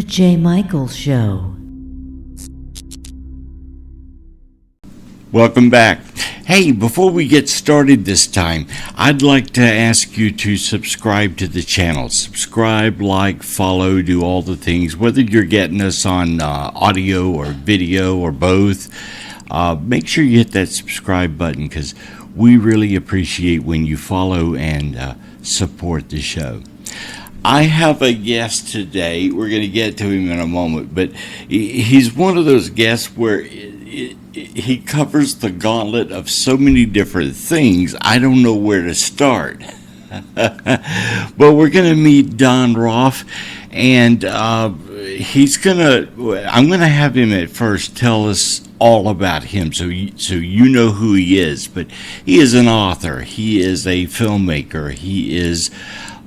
The J. Michaels Show. Welcome back. Hey, before we get started this time, I'd like to ask you to subscribe to the channel. Subscribe, like, follow, do all the things. Whether you're getting us on audio or video or both, make sure you hit that subscribe button because we really appreciate when you follow and support the show. I have a guest today. We're going to get to him in a moment, but he's one of those guests where he covers the gauntlet of so many different things. I don't know where to start. But we're going to meet Don Roff, and I'm going to have him at first tell us all about him so you know who he is. But he is an author. He is a filmmaker. He is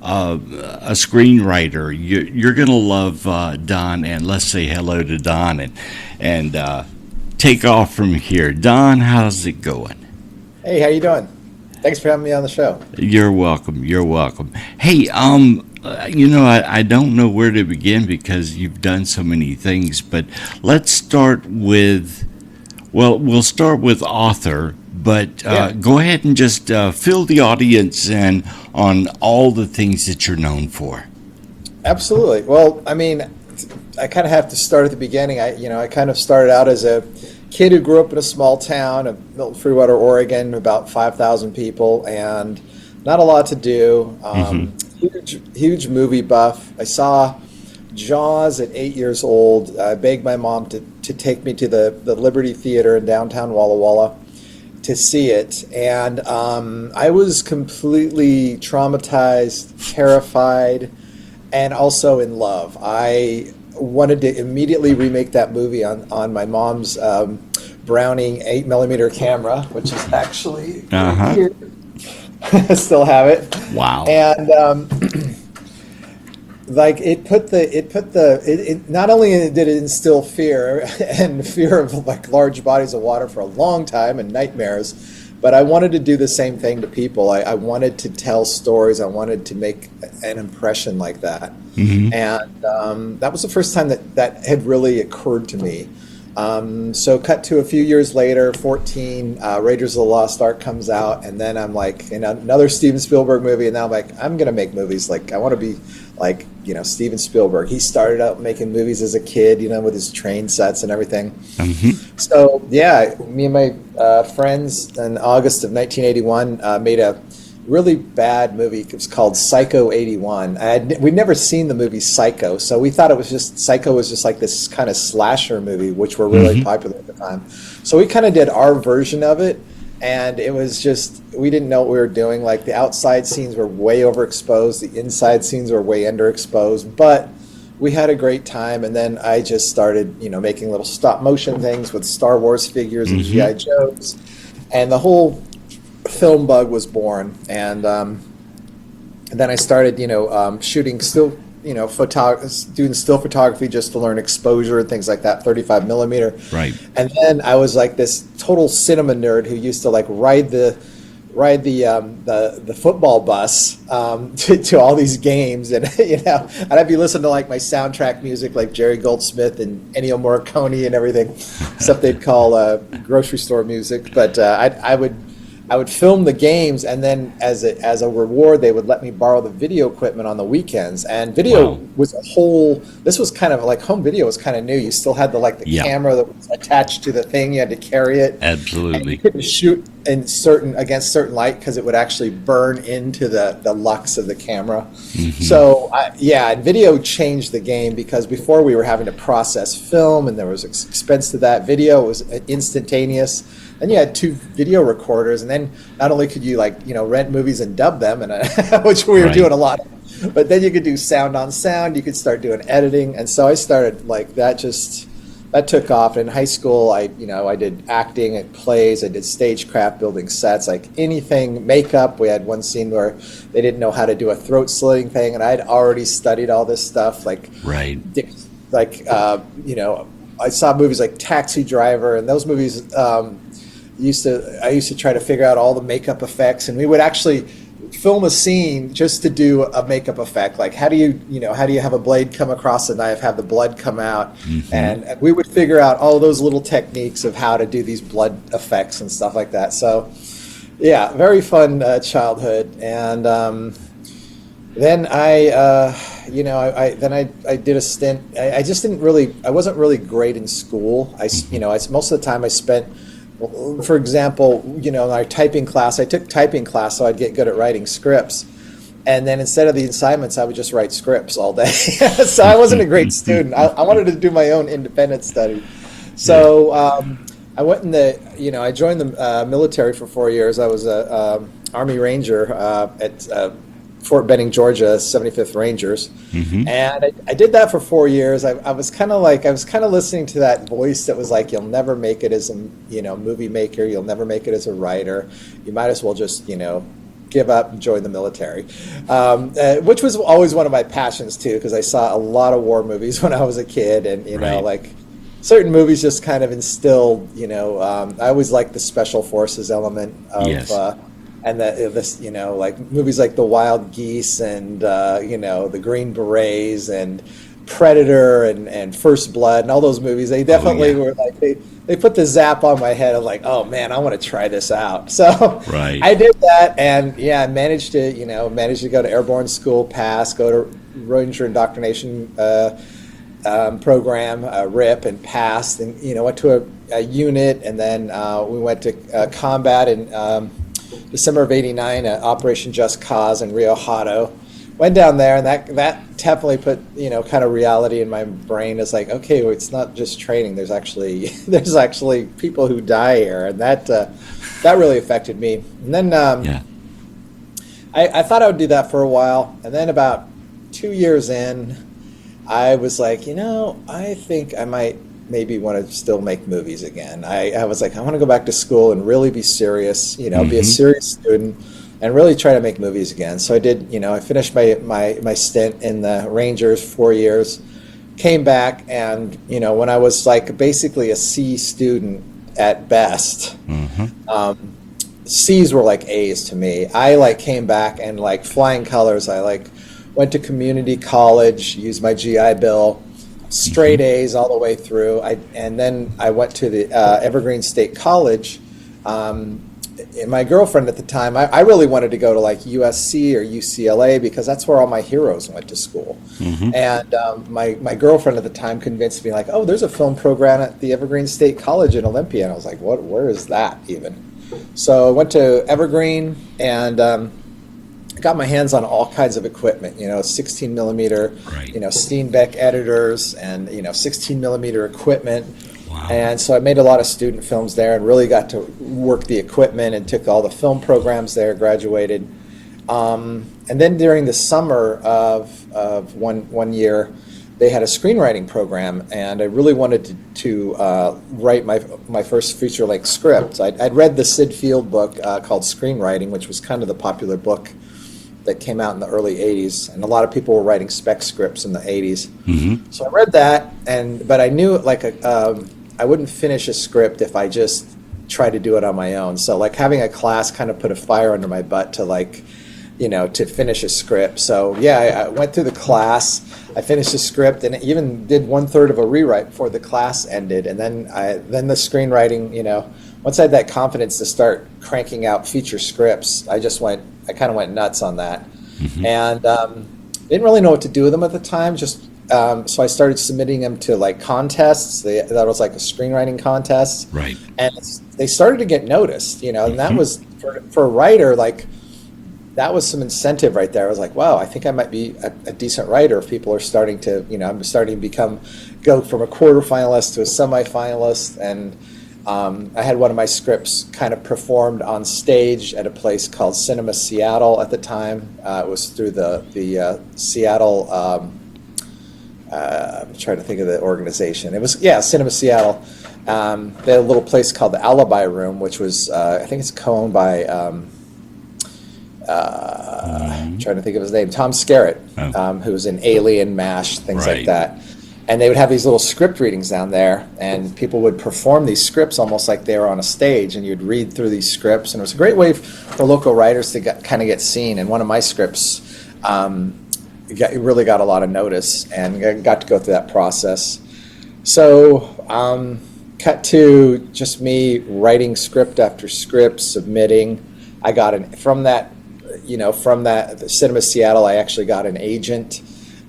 a screenwriter. You're going to love Don, and let's say hello to Don and take off from here. Don, how's it going? Hey, how you doing? Thanks for having me on the show. You're welcome. Hey, I don't know where to begin because you've done so many things, but let's start with, we'll start with author, but go ahead and just fill the audience in on all the things that you're known for. Absolutely. Well, I mean, I kind of have to start at the beginning. I kind of started out as a kid who grew up in a small town of Milton Freewater, Oregon, about 5,000 people, and not a lot to do. Huge movie buff. I saw Jaws at 8 years old. I begged my mom to take me to the Liberty Theater in downtown Walla Walla to see it, and I was completely traumatized, terrified, and also in love. I wanted to immediately remake that movie on my mom's Browning 8mm camera, which is actually right here. I still have it. Wow. And not only did it instill fear and fear of like large bodies of water for a long time and nightmares, but I wanted to do the same thing to people. I wanted to tell stories. I wanted to make an impression like that. And that was the first time that had really occurred to me. So cut to a few years later, 14, Raiders of the Lost Ark comes out, and then I'm like, another Steven Spielberg movie, and now I'm like, I'm going to make movies. Like, I want to be like, Steven Spielberg. He started out making movies as a kid, with his train sets and everything. So, yeah, me and my friends in August of 1981 made a really bad movie. It was called Psycho 81. We'd never seen the movie Psycho, so we thought Psycho was just like this kind of slasher movie, which were really popular at the time. So we kind of did our version of it, and it was just, we didn't know what we were doing. Like, the outside scenes were way overexposed, the inside scenes were way underexposed, but we had a great time. And then I just started, making little stop motion things with Star Wars figures and G.I. Joes, and the whole film bug was born. And then I started, shooting still, doing still photography just to learn exposure and things like that, 35 millimeter. Right. And then I was like this total cinema nerd who used to like ride the football bus to all these games, and and I'd be listening to like my soundtrack music, like Jerry Goldsmith and Ennio Morricone and everything, stuff they'd call grocery store music. But I would film the games, and then as a reward, they would let me borrow the video equipment on the weekends. And video was this was kind of like home video was kind of new. You still had the camera that was attached to the thing. You had to carry it. Absolutely. And you couldn't shoot against certain light because it would actually burn into the lux of the camera. So and video changed the game, because before we were having to process film and there was expense to that. Video was instantaneous. And you had 2 video recorders, and then not only could you rent movies and dub them, and which we were doing a lot, but then you could do sound on sound. You could start doing editing, and so I started that took off. In high school, I did acting at plays. I did stagecraft, building sets, like anything, makeup. We had one scene where they didn't know how to do a throat slitting thing, and I'd already studied all this stuff. I saw movies like Taxi Driver, and those movies. I used to try to figure out all the makeup effects, and we would actually film a scene just to do a makeup effect. Like, how do you have a blade come across a knife, have the blood come out, and we would figure out all those little techniques of how to do these blood effects and stuff like that. So, yeah, very fun childhood. And then I did a stint. I just didn't really. I wasn't really great in school. Most of the time I spent. For example, in our typing class, I took typing class so I'd get good at writing scripts. And then instead of the assignments, I would just write scripts all day. So I wasn't a great student. I wanted to do my own independent study. So I went I joined the military for 4 years. I was a Army Ranger at Fort Benning, Georgia, 75th Rangers, and I did that for 4 years. I was kind of listening to that voice that was like, "You'll never make it as a movie maker. You'll never make it as a writer. You might as well just give up and join the military," which was always one of my passions too, because I saw a lot of war movies when I was a kid, and like certain movies just kind of instilled. I always liked the special forces element of. Yes. And like movies like The Wild Geese and the Green Berets and Predator and First Blood and all those movies, they definitely were like they put the zap on my head of like, oh man, I want to try this out. So I did that, and I managed to go to airborne school, go to Ranger Indoctrination program, RIP, and passed, and went to a unit, and then we went to combat and. December of '89, Operation Just Cause in Rio Hato. Went down there, and that definitely put kind of reality in my brain. It's like, okay, well, it's not just training. There's actually people who die here, and that really affected me. And then I thought I would do that for a while, and then about 2 years in, I was like, I think I might maybe want to still make movies again. I was like, I want to go back to school and really be serious, be a serious student and really try to make movies again. So I did, I finished my stint in the Rangers 4 years, came back, and, when I was like basically a C student at best, C's were like A's to me. I came back and like flying colors. I went to community college, used my GI Bill, straight A's all the way through. And then I went to the Evergreen State College. And my girlfriend at the time, I really wanted to go to like USC or UCLA because that's where all my heroes went to school. And my girlfriend at the time convinced me like, oh, there's a film program at the Evergreen State College in Olympia. And I was like, where is that even? So I went to Evergreen and got my hands on all kinds of equipment, 16 millimeter, Steenbeck editors and, 16 millimeter equipment. Wow. And so I made a lot of student films there and really got to work the equipment and took all the film programs there, graduated. And then during the summer of one year, they had a screenwriting program, and I really wanted to write my first feature-length script. I'd read the Sid Field book called Screenwriting, which was kind of the popular book that came out in the early 80s, and a lot of people were writing spec scripts in the 80s. So I read that, but I knew I wouldn't finish a script if I just tried to do it on my own. So having a class kind of put a fire under my butt to to finish a script. So I went through the class, I finished the script, and even did 1/3 of a rewrite before the class ended. And then the screenwriting, once I had that confidence to start cranking out feature scripts, I kind of went nuts on that. And didn't really know what to do with them at the time. So I started submitting them to contests. That was like a screenwriting contest. Right. And they started to get noticed, and that was for a writer, that was some incentive right there. I was like, wow, I think I might be a decent writer if people are starting to, I'm starting to go from a quarterfinalist to a semifinalist. And I had one of my scripts kind of performed on stage at a place called Cinema Seattle at the time. It was through the Seattle, I'm trying to think of the organization. It was, Cinema Seattle. They had a little place called the Alibi Room, which was, I think it's co-owned by, I'm trying to think of his name, Tom Skerritt, who was in Alien, MASH, things like that. and they would have these little script readings down there, and people would perform these scripts almost like they were on a stage, and you'd read through these scripts, and it was a great way for local writers to kind of get seen. And one of my scripts really got a lot of notice, and got to go through that process. So cut to just me writing script after script, submitting. I got from that the Cinema Seattle, I actually got an agent.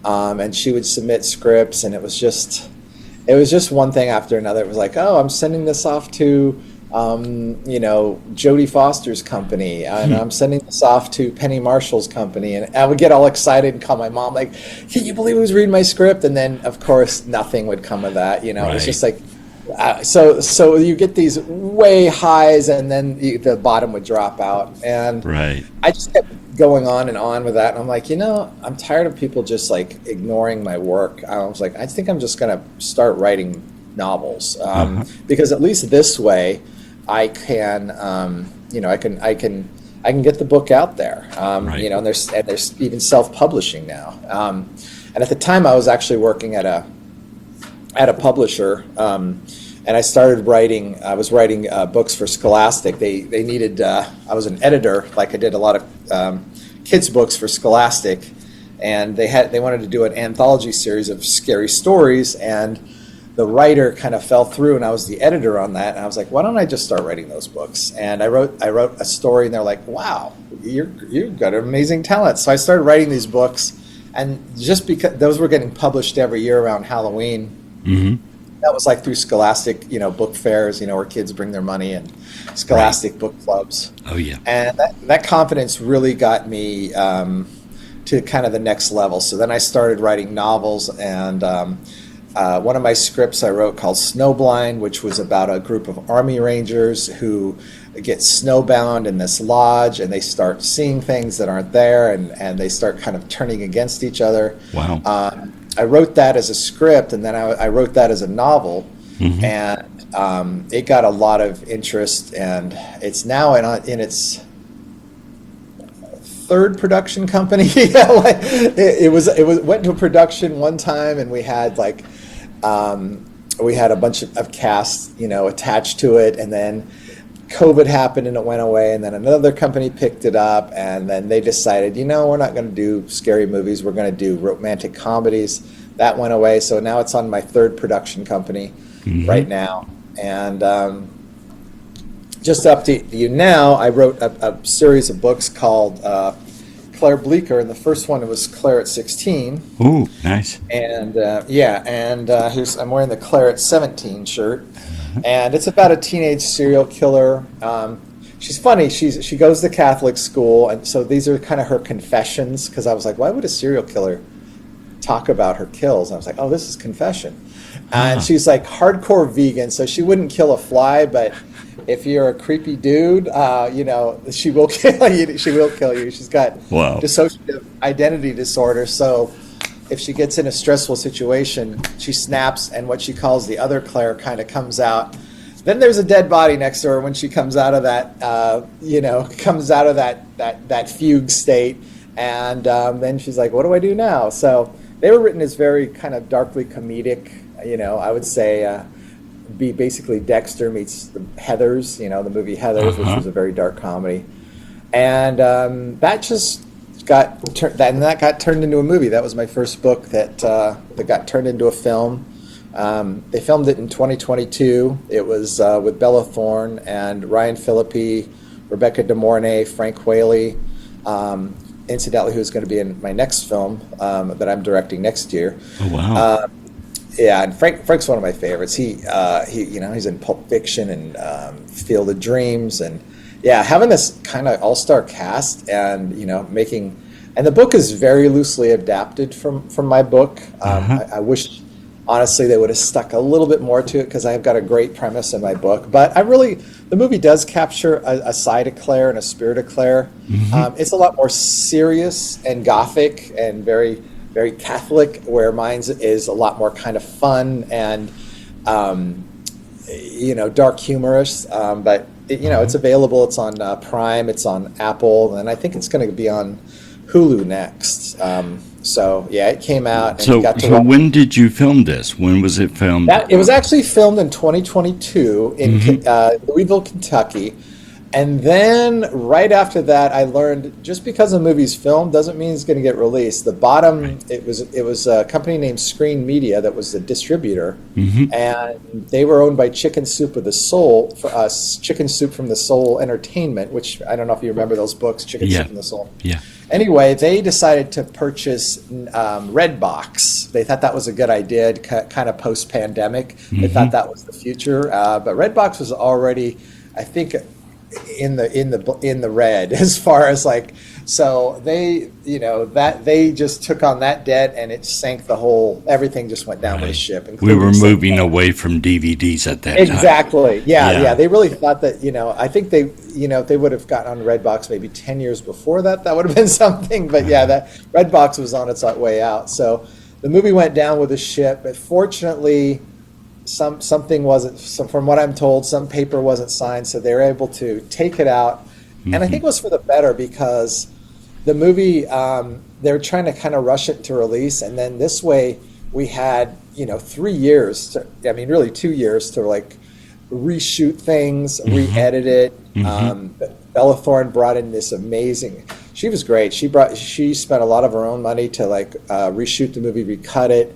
And she would submit scripts, and it was just one thing after another. It was like, oh, I'm sending this off to, Jodie Foster's company, and I'm sending this off to Penny Marshall's company, and I would get all excited and call my mom like, can you believe who's reading my script? And then, of course, nothing would come of that. Right. It was just like, so you get these way highs, and then the bottom would drop out, and right. I just kept going on and on with that, and I'm like, I'm tired of people just like ignoring my work. I was like, I think I'm just gonna start writing novels, because at least this way, I can, I can get the book out there, right. And there's even self-publishing now, and at the time I was actually working at a publisher, and I started writing. I was writing books for Scholastic. They needed. I was an editor. Like I did a lot of kids books for Scholastic, and they wanted to do an anthology series of scary stories. And the writer kind of fell through, and I was the editor on that. And I was like, why don't I just start writing those books? And I wrote a story, and they're like, wow, you've got amazing talent. So I started writing these books, and just because those were getting published every year around Halloween. Mm-hmm. That was like through Scholastic, book fairs, where kids bring their money, and Scholastic book clubs. Oh yeah. And that confidence really got me to kind of the next level. So then I started writing novels, and one of my scripts I wrote called Snowblind, which was about a group of Army Rangers who get snowbound in this lodge, and they start seeing things that aren't there, and they start kind of turning against each other. Wow. I wrote that as a script, and then I wrote that as a novel, mm-hmm. and it got a lot of interest, and it's now in its third production company. it went to a production one time, and we had a bunch of cast, attached to it, and then COVID happened and it went away, and then another company picked it up, and then they decided, we're not going to do scary movies, we're going to do romantic comedies. That went away, so now it's on my third production company mm-hmm. right now. And just to update you now, I wrote a series of books called Claire Bleecker, and the first one was Claire at 16. Ooh, nice. And here's I'm wearing the Claire at 17 shirt. And it's about a teenage serial killer. She's funny. She goes to Catholic school, and so these are kind of her confessions. Because I was like, why would a serial killer talk about her kills? And I was like, oh, this is confession. And she's like hardcore vegan, so she wouldn't kill a fly. But if you're a creepy dude, she will kill you. She will kill you. She's got dissociative identity disorder, so if she gets in a stressful situation, she snaps, and what she calls the other Claire kind of comes out. Then there's a dead body next to her when she comes out of that, that fugue state, and then she's like, "What do I do now?" So they were written as very kind of darkly comedic. I would say be basically Dexter meets Heathers. The movie Heathers, which was a very dark comedy, and that just got turned into a movie. That was my first book that got turned into a film. They filmed it in 2022. It was with Bella Thorne and Ryan Phillippe, Rebecca De Mornay, Frank Whaley, incidentally, who's going to be in my next film that I'm directing next year. Oh wow! And Frank's one of my favorites. He's in Pulp Fiction and Field of Dreams, and having this kind of all-star cast, and and the book is very loosely adapted from my book. I wish, honestly, they would have stuck a little bit more to it, because I've got a great premise in my book. But the movie does capture a side of Claire and a spirit of Claire. Mm-hmm. It's a lot more serious and gothic and very, very Catholic, where mine is a lot more kind of fun and dark humorous. But it's available. It's on Prime. It's on Apple, and I think it's going to be on Hulu next. So yeah, it came out and So, got to so watch when did you film this? When was it filmed? that. It was actually filmed in 2022 in Louisville, Kentucky. And then right after that, I learned just because a movie's filmed doesn't mean it's going to get released. The bottom, it was a company named Screen Media that was the distributor, and they were owned by Chicken Soup of the Soul for us, Chicken Soup from the Soul Entertainment, which I don't know if you remember those books, Chicken Yeah. Soup from the Soul. Yeah. Anyway, they decided to purchase Redbox. They thought that was a good idea, kind of post-pandemic. They thought that was the future, but Redbox was already, I think, in the red as far as like, so they, that they just took on that debt and it sank everything just went down with the ship. We were including moving away from DVDs at that time. Exactly. Yeah, Yeah. yeah. They really thought that, I think they, if they would have gotten on Redbox maybe 10 years before that, that would have been something. But yeah, that Redbox was on its way out. So the movie went down with the ship. But fortunately, something wasn't, from what I'm told, some paper wasn't signed. So they were able to take it out. And I think it was for the better because the movie, they were trying to kind of rush it to release. And then this way we had, 3 years, really 2 years to like reshoot things, re-edit it. Bella Thorne brought in this amazing, she was great. She spent a lot of her own money to like reshoot the movie, recut it.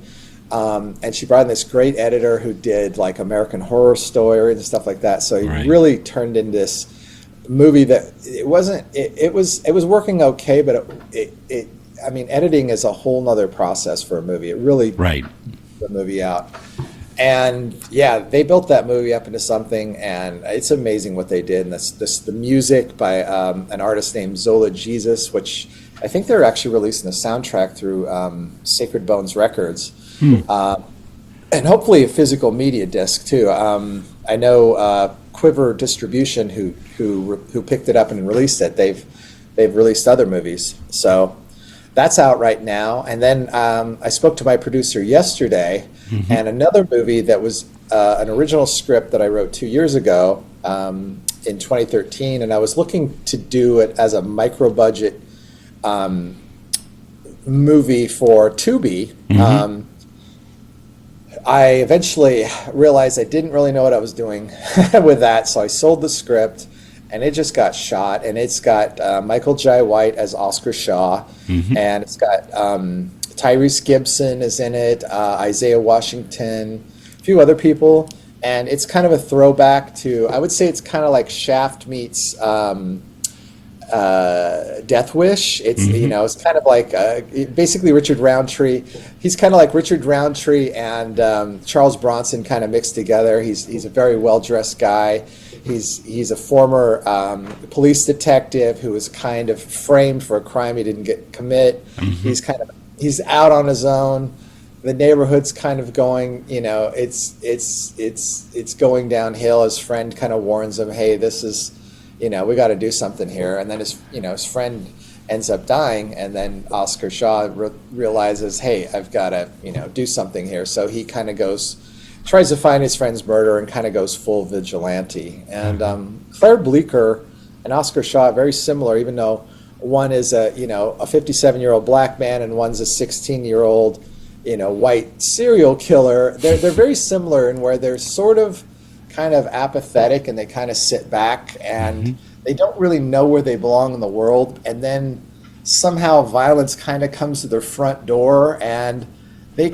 And she brought in this great editor who did like American Horror Story and stuff like that. So it really turned into this movie that it was working okay, but editing is a whole nother process for a movie. It really the movie out. And yeah, they built that movie up into something, and it's amazing what they did. And the music by an artist named Zola Jesus, which I think they're actually releasing a soundtrack through Sacred Bones Records, and hopefully a physical media disc too. I know Quiver Distribution, who picked it up and released it. They've released other movies, so that's out right now. And then I spoke to my producer yesterday, and another movie that was an original script that I wrote 2 years ago in 2013, and I was looking to do it as a micro-budget movie for Tubi. I eventually realized I didn't really know what I was doing with that, so I sold the script, and it just got shot. And it's got Michael Jai White as Oscar Shaw, and it's got Tyrese Gibson is in it, Isaiah Washington, a few other people, and it's kind of a throwback to, I would say it's kind of like Shaft meets Death Wish. It's it's kind of like basically Richard Roundtree. He's kind of like Richard Roundtree and Charles Bronson kind of mixed together. He's a very well dressed guy. He's a former police detective who was kind of framed for a crime he didn't commit. He's out on his own. The neighborhood's kind of going, it's going downhill. His friend kind of warns him, hey, this is, we got to do something here. And then his friend ends up dying, and then Oscar Shaw realizes, hey, I've got to, do something here. So he kind of tries to find his friend's murderer and kind of goes full vigilante. And Claire Bleeker and Oscar Shaw are very similar, even though one is a 57-year-old black man and one's a 16-year-old, white serial killer. They're very similar in where they're sort of kind of apathetic, and they kind of sit back and they don't really know where they belong in the world. And then somehow violence kind of comes to their front door, and they're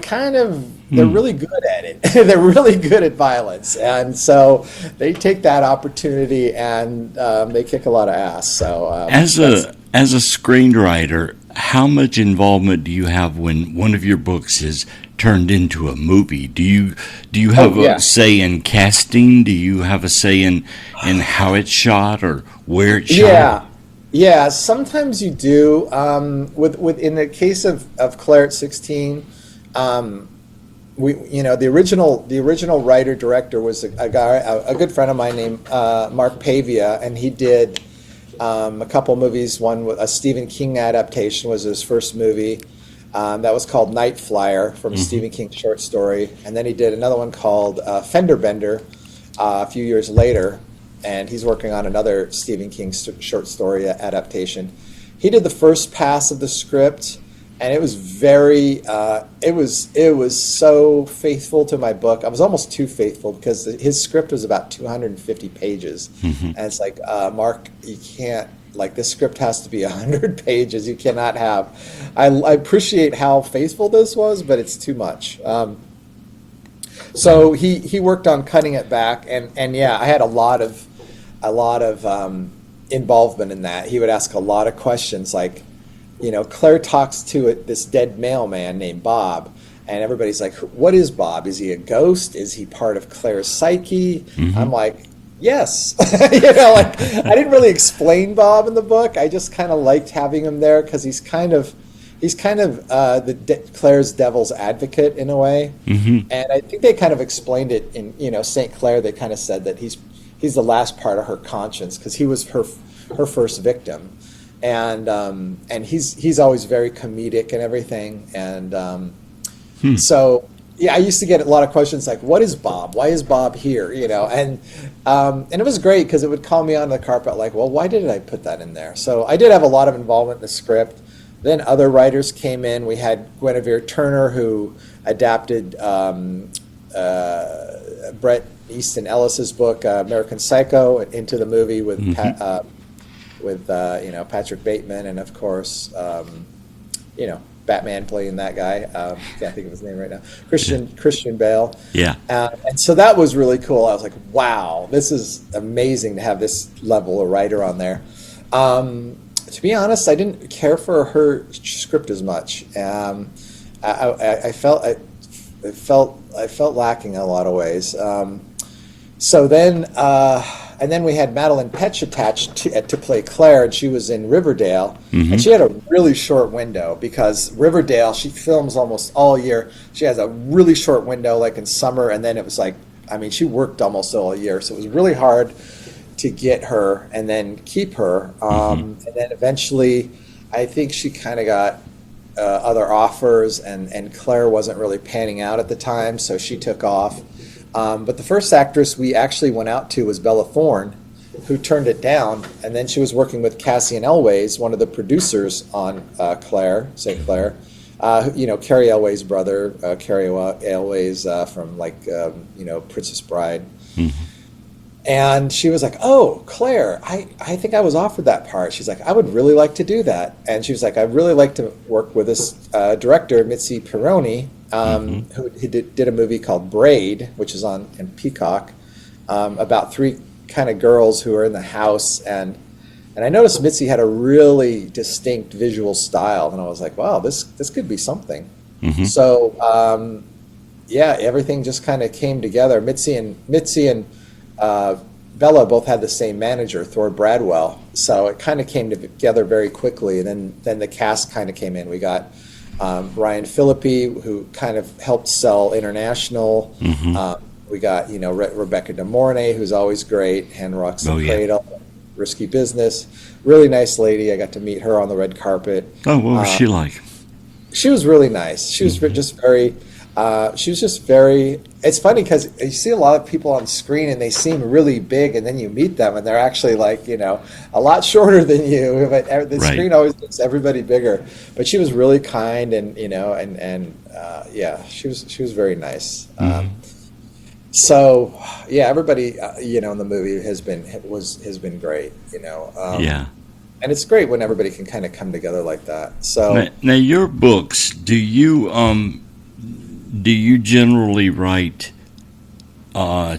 really good at it. They're really good at violence. And so they take that opportunity and they kick a lot of ass. So as a screenwriter, how much involvement do you have when one of your books is turned into a movie? Do you have a say in casting? Do you have a say in how it's shot or where it's shot? Yeah. Sometimes you do. With in the case of Claire at 16, the original writer director was a guy, a good friend of mine named Mark Pavia, and he did a couple movies. One, a Stephen King adaptation, was his first movie. That was called Night Flyer, from a Stephen King short story. And then he did another one called Fender Bender a few years later. And he's working on another Stephen King short story adaptation. he did the first pass of the script, and it was very it was so faithful to my book. I was almost too faithful because his script was about 250 pages, and it's like, Mark, you can't, like, this script has to be 100 pages. You cannot have. I appreciate how faithful this was, but it's too much. So he worked on cutting it back, and yeah, I had a lot of involvement in that. He would ask a lot of questions, like, Claire talks to this dead mailman named Bob, and everybody's like, what is Bob? Is he a ghost? Is he part of Claire's psyche? I'm like, yes. Like, I didn't really explain Bob in the book. I just kind of liked having him there because he's kind of Claire's devil's advocate in a way. And I think they kind of explained it in St. Clair. They kind of said that he's the last part of her conscience because he was her first victim, and he's always very comedic and everything. And so yeah, I used to get a lot of questions like, what is Bob? Why is Bob here? And it was great because it would call me onto the carpet like, well, why did I put that in there? So I did have a lot of involvement in the script. Then other writers came in. We had Guinevere Turner, who adapted Bret Easton Ellis's book American Psycho into the movie with Patrick Bateman, and of course Batman playing that guy. Can't think of his name right now. Christian Bale. Yeah. And so that was really cool. I was like, wow, this is amazing to have this level of writer on there. To be honest, I didn't care for her script as much. I felt lacking in a lot of ways. So then, and then we had Madeline Petch attached to play Claire, and she was in Riverdale, and she had a really short window because Riverdale, she films almost all year. She has a really short window, like in summer, and then it was like, she worked almost all year, so it was really hard to get her and then keep her. And then eventually, I think she kind of got other offers, and Claire wasn't really panning out at the time, so she took off. But the first actress we actually went out to was Bella Thorne, who turned it down, and then she was working with Cassian Elwes, one of the producers on St. Clair. Carrie Elwes' brother, Carrie Elwes from Princess Bride. And she was like, oh, Claire, I think I was offered that part. She's like, I would really like to do that. And she was like, I'd really like to work with this director, Mitzi Pironi, who did a movie called Braid, which is in Peacock, about three kind of girls who are in the house. And I noticed Mitzi had a really distinct visual style. And I was like, wow, this could be something. So, yeah, everything just kind of came together. Mitzi and Bella both had the same manager, Thor Bradwell, so it kind of came together very quickly. And then the cast kind of came in. We got Ryan Philippi, who kind of helped sell International. We got Rebecca De Mornay, who's always great, Hand Rocks the Cradle, Risky Business. Really nice lady. I got to meet her on the red carpet. Oh, what was she like? She was really nice. She was just very. It's funny because you see a lot of people on screen and they seem really big, and then you meet them and they're actually like, a lot shorter than you. But the screen always makes everybody bigger. But she was really kind, and yeah, she was very nice. So yeah, everybody in the movie has been great. Yeah. And it's great when everybody can kind of come together like that. So now your books, do you generally write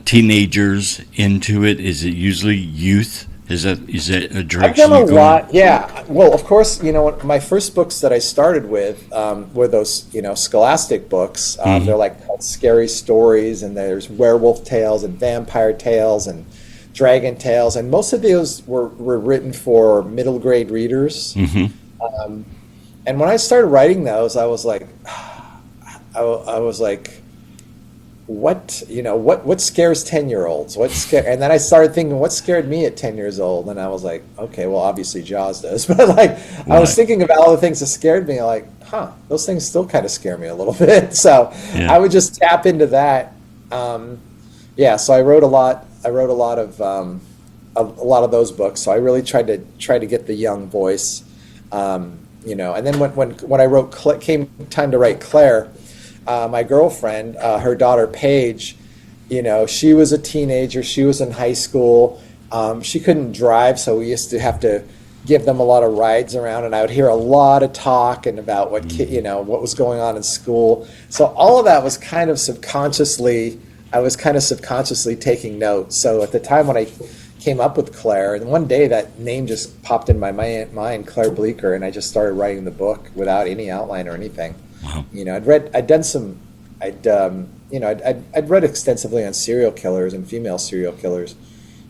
teenagers into it? Is it usually youth? Is that a direction? I've done a lot, yeah. Well, of course, my first books that I started with were those, scholastic books. They're like called Scary Stories, and there's werewolf tales and vampire tales and dragon tales, and most of those were written for middle grade readers. And when I started writing those, I was like, what scares 10-year-olds? And then I started thinking, what scared me at 10 years old? And I was like, okay, well, obviously Jaws does. But I was thinking about all the things that scared me. Like, those things still kind of scare me a little bit. So I would just tap into that. So I wrote a lot of those books. So I really tried to get the young voice. And then when I wrote, came time to write Claire, my girlfriend, her daughter Paige, she was a teenager. She was in high school. She couldn't drive, so we used to have to give them a lot of rides around, and I would hear a lot of talk and about what what was going on in school. So all of that was kind of subconsciously. I was kind of subconsciously taking notes. So at the time when I came up with Claire, and one day that name just popped in my mind, Claire Bleecker, and I just started writing the book without any outline or anything. Wow. I'd read extensively on serial killers and female serial killers,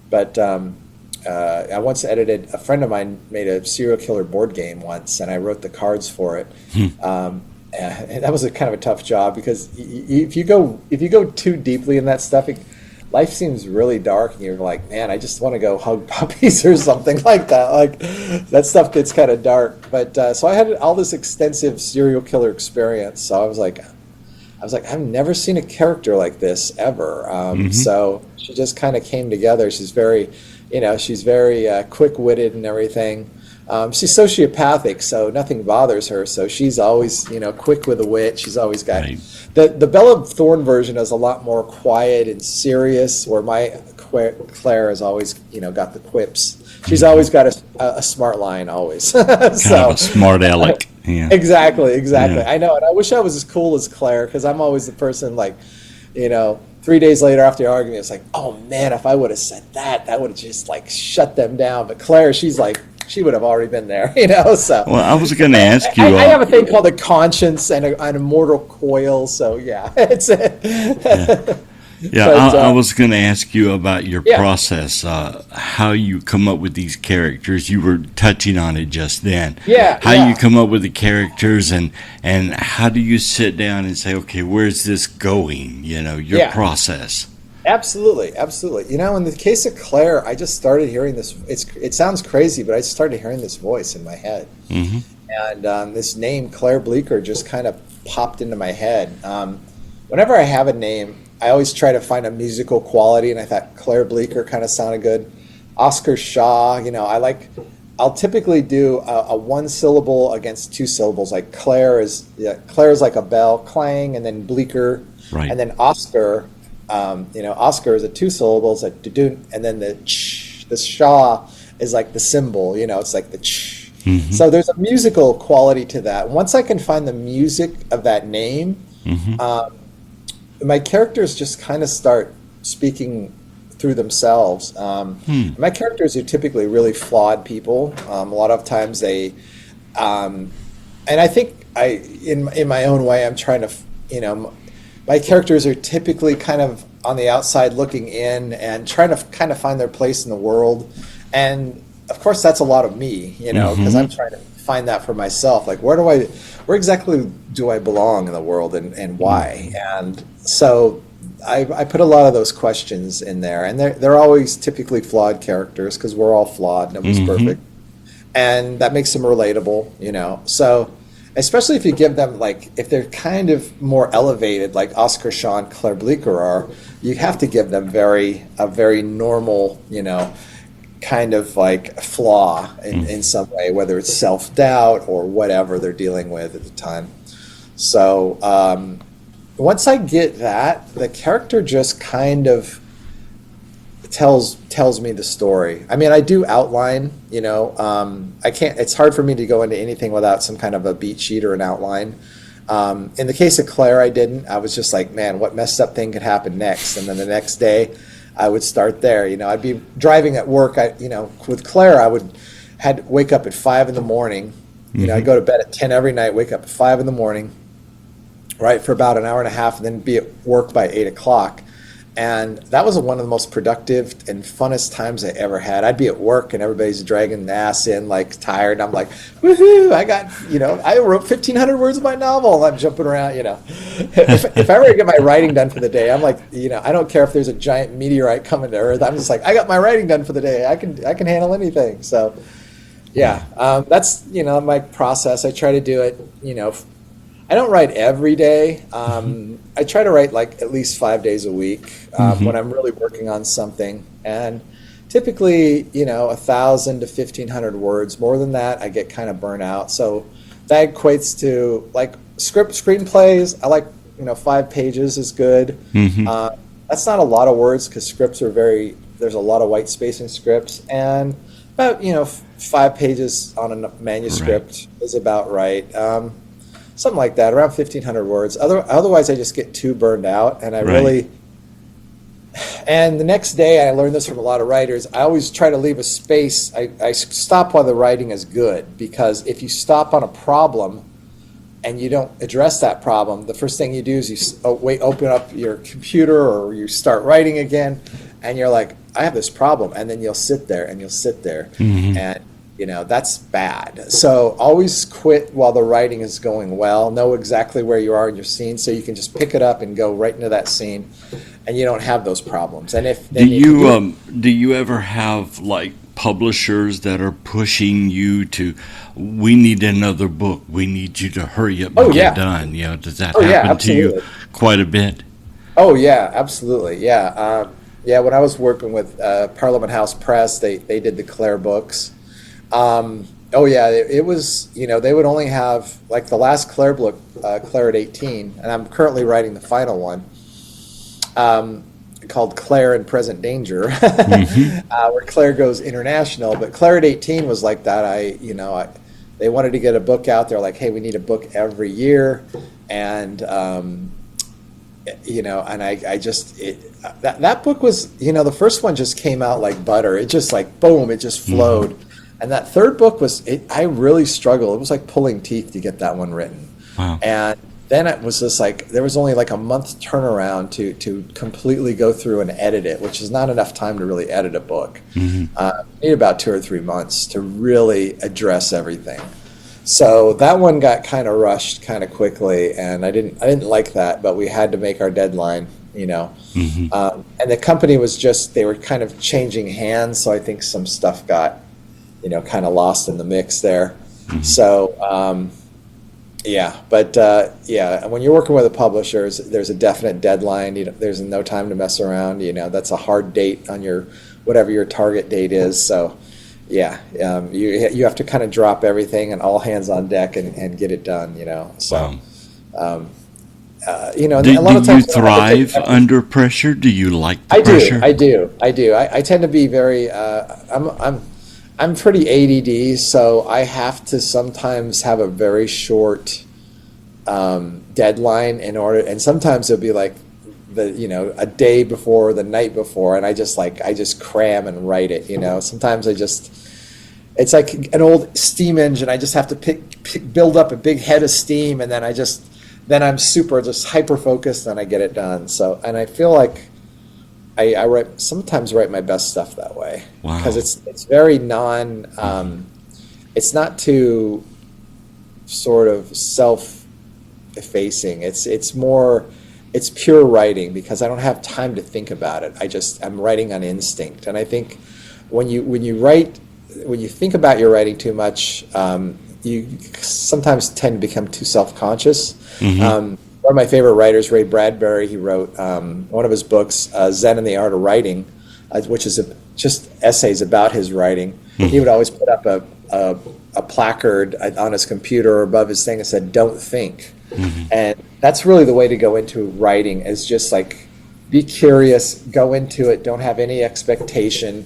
but I once edited, a friend of mine made a serial killer board game once, and I wrote the cards for it. And that was a kind of a tough job, because if you go too deeply in that stuff, life seems really dark, and you're like, man, I just want to go hug puppies or something like that. Like, that stuff gets kind of dark. But so I had all this extensive serial killer experience. So I was like, I've never seen a character like this ever. So she just kind of came together. She's very, quick-witted and everything. She's sociopathic, so nothing bothers her. So she's always, quick with a wit. She's always got the Bella Thorne version is a lot more quiet and serious, where my Claire has always, got the quips. She's always got a smart line, always. Kind of a smart aleck. Yeah. Exactly. Yeah. I know, and I wish I was as cool as Claire, because I'm always the person, like, 3 days later after the argument, it's like, oh man, if I would have said that would have just like shut them down. But Claire, she's like, she would have already been there, So. Well, I was going to ask you. I have a thing called a conscience and an immortal coil. So yeah, it's. Yeah, I was going to ask you about your process, how you come up with these characters. You were touching on it just then. How you come up with the characters, and how do you sit down and say, okay, where's this going? Your process. Absolutely. In the case of Claire, I just started hearing this. It sounds crazy, but I started hearing this voice in my head, and this name Claire Bleecker just kind of popped into my head. Whenever I have a name, I always try to find a musical quality, and I thought Claire Bleecker kind of sounded good. Oscar Shaw, I'll typically do a one syllable against two syllables. Like Claire is like a bell, clang, and then Bleecker, and then Oscar. Oscar is a two syllables, like do, and then the Shaw is like the symbol. It's like the ch. So there's a musical quality to that. Once I can find the music of that name, my characters just kind of start speaking through themselves. My characters are typically really flawed people. A lot of times they, and I think in my own way, I'm trying to, my characters are typically kind of on the outside looking in and trying to kind of find their place in the world. And of course, that's a lot of me, because I'm trying to find that for myself. Like, where exactly do I belong in the world, and why? And so I put a lot of those questions in there, and they're always typically flawed characters, because we're all flawed, nobody's perfect, and that makes them relatable, So especially if you give them, like, if they're kind of more elevated, like Oscar Shaw and Claire Bleecker are, you have to give them a very normal, kind of like flaw in some way, whether it's self-doubt or whatever they're dealing with at the time. So once I get that, the character just kind of tells me the story. I mean, I do outline, I can't, it's hard for me to go into anything without some kind of a beat sheet or an outline. In the case of Claire, I didn't. I was just like, man, what messed up thing could happen next? And then the next day I would start there. I'd be driving at work. With Claire, had wake up at 5 a.m. I'd go to bed at 10 every night, wake up at 5 a.m, right, for about an hour and a half, and then be at work by 8 o'clock. And that was one of the most productive and funnest times I ever had. I'd be at work and everybody's dragging the ass in, like, tired. And I'm like, woohoo, I wrote 1,500 words of my novel, and I'm jumping around, If I ever get my writing done for the day, I'm like, I don't care if there's a giant meteorite coming to Earth. I'm just like, I got my writing done for the day. I can handle anything. So, that's, my process. I try to do it, I don't write every day. I try to write like at least 5 days a week when I'm really working on something. And typically, 1,000 to 1,500 words. More than that, I get kind of burnt out. So that equates to like screenplays. I like 5 pages is good. That's not a lot of words because scripts are there's a lot of white space in scripts, and about 5 pages on a manuscript is about right. Something like that, around 1,500 words. Otherwise, I just get too burned out, and I really. And the next day, I learned this from a lot of writers. I always try to leave a space. I stop while the writing is good, because if you stop on a problem and you don't address that problem, the first thing you do is you open up your computer or you start writing again, and you're like, I have this problem, and then you'll sit there and and that's bad. So always quit while the writing is going well. Know exactly where you are in your scene, so you can just pick it up and go right into that scene, and you don't have those problems. And if do you ever have like publishers that are pushing you to, we need another book, we need you to hurry up and get done? Does that happen to you quite a bit? Oh yeah, absolutely. Yeah. When I was working with Parliament House Press, they did the Claire books. It was, they would only have, like the last Claire book, Claire at 18, and I'm currently writing the final one, called Claire in Present Danger, where Claire goes international. But Claire at 18 was like that. They wanted to get a book out. They're like, hey, we need a book every year. And, and I just, that book was, the first one just came out like butter. It just like, boom, it just flowed. And that third book I really struggled. It was like pulling teeth to get that one written. Wow. And then it was just like, there was only like a month turnaround to completely go through and edit it, which is not enough time to really edit a book. You need about 2 or 3 months to really address everything. So that one got kind of rushed kind of quickly, and I didn't like that, but we had to make our deadline, And the company was they were kind of changing hands, so I think some stuff got kind of lost in the mix there. So, when you're working with a publisher, there's a definite deadline. There's no time to mess around. That's a hard date on whatever your target date is. So, you have to kind of drop everything and all hands on deck and get it done. So, wow. Do you thrive under pressure? Do you like the pressure? I do. I tend to be very. I'm pretty ADD, so I have to sometimes have a very short deadline in order, and sometimes it'll be like a day before, the night before, and I just cram and write it. Sometimes it's like an old steam engine. I just have to build up a big head of steam, and then I'm super just hyper focused, and I get it done. So, and I feel like I sometimes write my best stuff that way. Wow. Because it's very it's not too sort of self-effacing. It's pure writing, because I don't have time to think about it. I'm writing on instinct. And I think when you think about your writing too much, you sometimes tend to become too self-conscious. One of my favorite writers, Ray Bradbury, he wrote one of his books, Zen and the Art of Writing, which is just essays about his writing. He would always put up a placard on his computer or above his thing that said, "Don't think." And that's really the way to go into writing, is just like, be curious, go into it, don't have any expectation,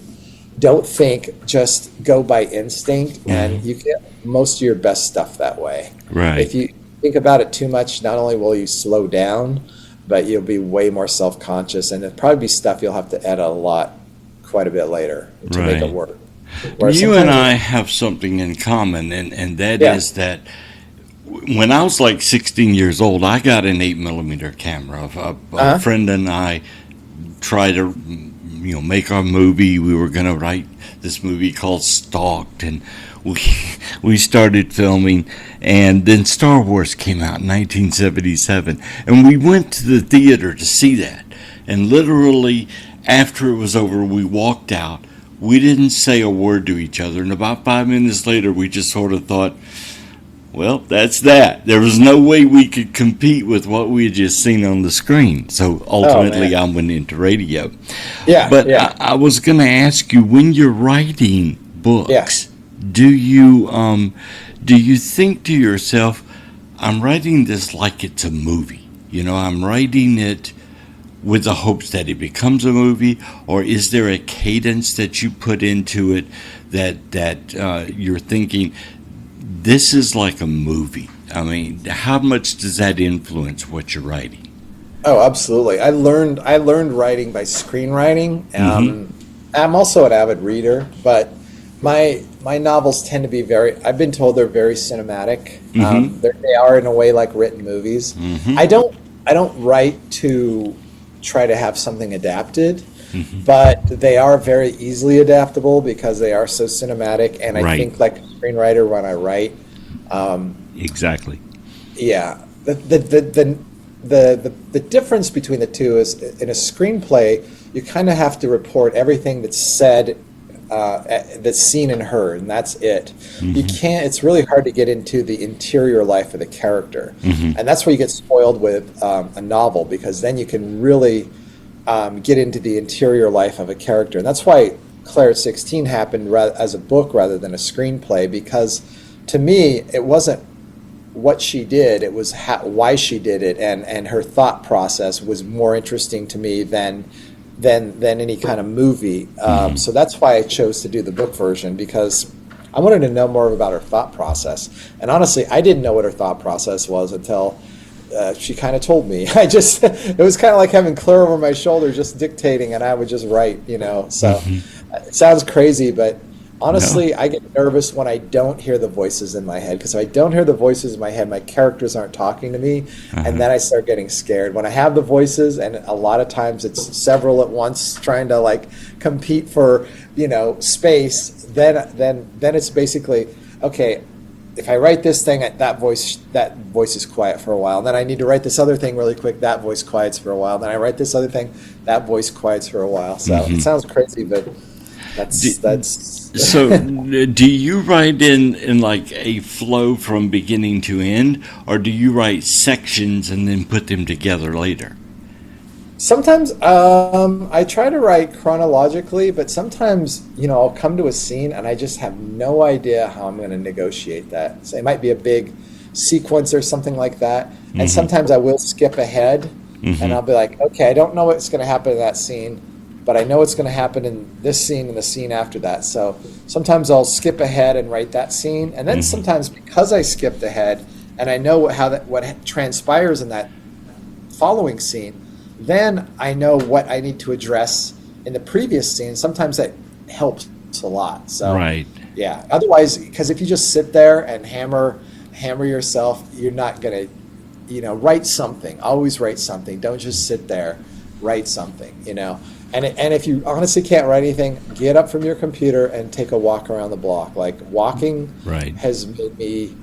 don't think, just go by instinct, and you get most of your best stuff that way. Right. If you think about it too much, not only will you slow down, but you'll be way more self-conscious, and it'll probably be stuff you'll have to edit quite a bit later to make it work. Whereas you and I have something in common, and that is that when I was like 16 years old, I got an 8mm camera. A friend and I tried to make our movie. We were going to write this movie called Stalked, and we started filming, and then Star Wars came out in 1977, and we went to the theater to see that, and literally after it was over, we walked out. We didn't say a word to each other, and about 5 minutes later, we just sort of thought, Well, that's that. There was no way we could compete with what we had just seen on the screen. So Oh ultimately, man. I went into radio. Yeah, But yeah, I was going to ask you, when you're writing yeah. books, do you think to yourself, I'm writing this like it's a movie? I'm writing it with the hopes that it becomes a movie, or is there a cadence that you put into it that you're thinking this is like a movie? I mean, how much does that influence what you're writing? Oh, absolutely. I learned writing by screenwriting. Mm-hmm. I'm also an avid reader, but my novels tend to be very. I've been told they're very cinematic. Mm-hmm. They are in a way like written movies. Mm-hmm. I don't write to try to have something adapted, Mm-hmm. but they are very easily adaptable because they are so cinematic. And I Right. think like a screenwriter when I write, Exactly. yeah, the difference between the two is in a screenplay, you kind of have to report everything that's said, that's seen and heard, and that's it. You Mm-hmm. can't. It's really hard to get into the interior life of the character, Mm-hmm. and that's where you get spoiled with a novel because then you can really get into the interior life of a character, and that's why Claire at 16 happened as a book rather than a screenplay because to me it wasn't what she did, it was why she did it, and her thought process was more interesting to me than any kind of movie. Mm-hmm. So that's why I chose to do the book version because I wanted to know more about her thought process. And honestly, I didn't know what her thought process was until she kind of told me. It was kind of like having Claire over my shoulder just dictating, and I would just write. So it sounds crazy, but No. honestly, I get nervous when I don't hear the voices in my head because if I don't hear the voices in my head, my characters aren't talking to me, and Uh-huh. then I start getting scared. When I have the voices, and a lot of times it's several at once trying to like compete for space, then it's basically okay. If I write this thing, that voice is quiet for a while. Then I need to write this other thing really quick. That voice quiets for a while. Then I write this other thing. That voice quiets for a while. So it Mm-hmm. sounds crazy, but Do, that's so, do you write in like a flow from beginning to end, or do you write sections and then put them together later? sometimes I try to write chronologically, but sometimes I'll come to a scene and I just have no idea how I'm going to negotiate that. So it might be a big sequence or something like that, and Mm-hmm. sometimes I will skip ahead and Mm-hmm. I'll be like, okay, I don't know what's going to happen in that scene, but I know what's going to happen in this scene and the scene after that. So sometimes I'll skip ahead and write that scene, and then Mm-hmm. sometimes because I skipped ahead and I know what transpires in that following scene, then I know what I need to address in the previous scene. Sometimes that helps a lot. So Right. yeah. Otherwise, because if you just sit there and hammer yourself, you're not gonna, write something. Always write something. Don't just sit there. Write something. And if you honestly can't write anything, get up from your computer and take a walk around the block. Like walking Right. has made me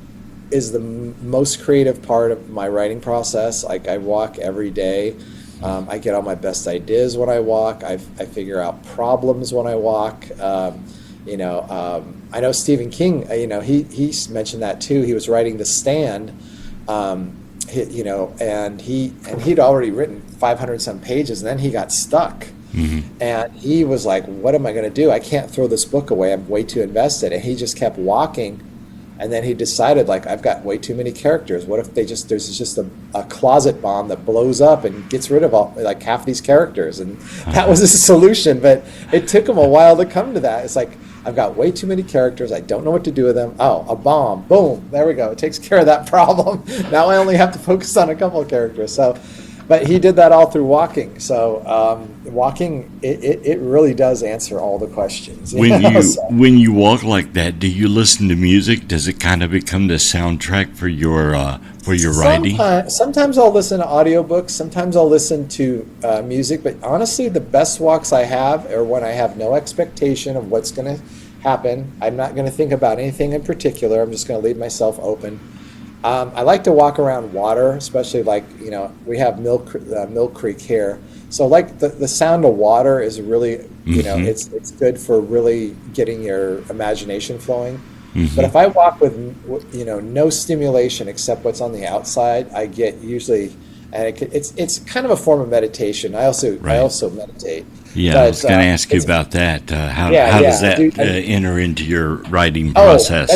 is the most creative part of my writing process. Like I walk every day. I get all my best ideas when I walk. I figure out problems when I walk. I know Stephen King. He mentioned that too. He was writing The Stand. And he'd already written 500 some pages, and then he got stuck. Mm-hmm. And he was like, "What am I going to do? I can't throw this book away. I'm way too invested." And he just kept walking. And then he decided, like, I've got way too many characters. What if there's just a closet bomb that blows up and gets rid of like half these characters? And that was his solution. But it took him a while to come to that. It's like, I've got way too many characters. I don't know what to do with them. Oh, a bomb. Boom. There we go. It takes care of that problem. Now I only have to focus on a couple of characters. So, but he did that all through walking. So walking, it really does answer all the questions. When you So- when you walk like that, do you listen to music? Does it kind of become the soundtrack for your writing? Sometimes I'll listen to audiobooks. Sometimes I'll listen to music. But honestly, the best walks I have are when I have no expectation of what's going to happen. I'm not going to think about anything in particular. I'm just going to leave myself open. I like to walk around water, especially like, we have Mill Creek here. So like the sound of water is really, Mhm. it's good for really getting your imagination flowing. But if I walk with, no stimulation except what's on the outside, I get usually, and it's kind of a form of meditation. I also meditate. Yeah, but, I was going to ask you about that. How does that enter into your writing process?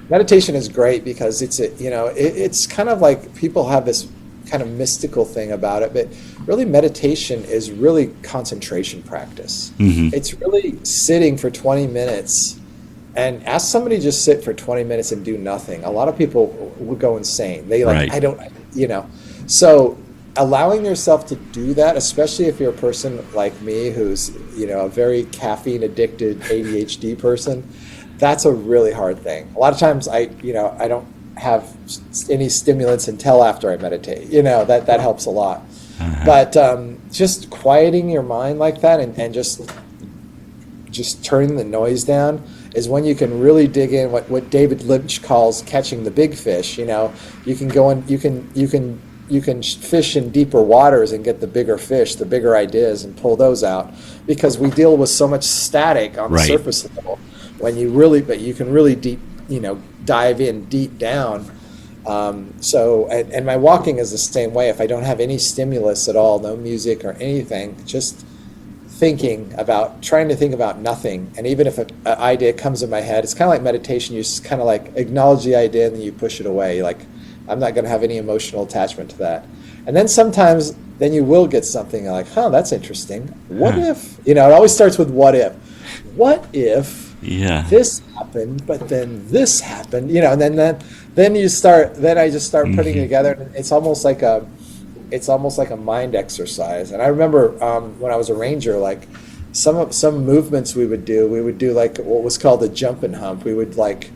Meditation is great because it's kind of like people have this kind of mystical thing about it, but really meditation is really concentration practice. Mm-hmm. It's really sitting for 20 minutes, and ask somebody to just sit for 20 minutes and do nothing. A lot of people would go insane. They so allowing yourself to do that, especially if you're a person like me who's, a very caffeine addicted ADHD person, that's a really hard thing. A lot of times I don't have any stimulants until after I meditate. That helps a lot. Uh-huh. But just quieting your mind like that and just turning the noise down is when you can really dig in what David Lynch calls catching the big fish. You can go in, you can fish in deeper waters and get the bigger fish, the bigger ideas, and pull those out, because we deal with so much static on the surface level. But you can really deep, dive in deep down. And my walking is the same way. If I don't have any stimulus at all, no music or anything, just trying to think about nothing. And even if an idea comes in my head, it's kind of like meditation. You just kind of like acknowledge the idea and then you push it away. Like, I'm not going to have any emotional attachment to that. And then sometimes you will get something like, that's interesting. What if, it always starts with what if. What if this happened, but then this happened, and then I just start putting it together. And it's almost like a mind exercise. And I remember when I was a ranger, like some movements we would do like what was called the jump and hump. We would like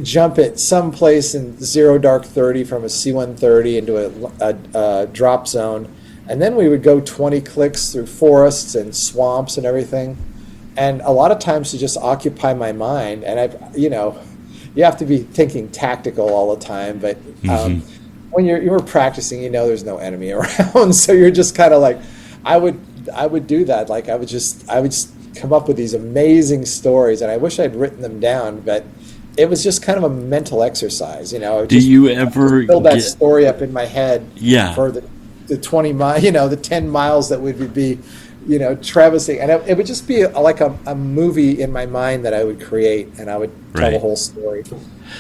jump at some place in 0 dark 30 from a C-130 into a drop zone, and then we would go 20 clicks through forests and swamps and everything. And a lot of times to just occupy my mind, and you have to be thinking tactical all the time, but when you're practicing, there's no enemy around, so you're just kind of like, I would do that. Like I would just come up with these amazing stories, and I wish I'd written them down, but it was just kind of a mental exercise, Do you ever build that story up in my head? Yeah. For the 20 miles, the 10 miles that would be, traversing, and it would just be like a movie in my mind that I would create, and I would tell the whole story.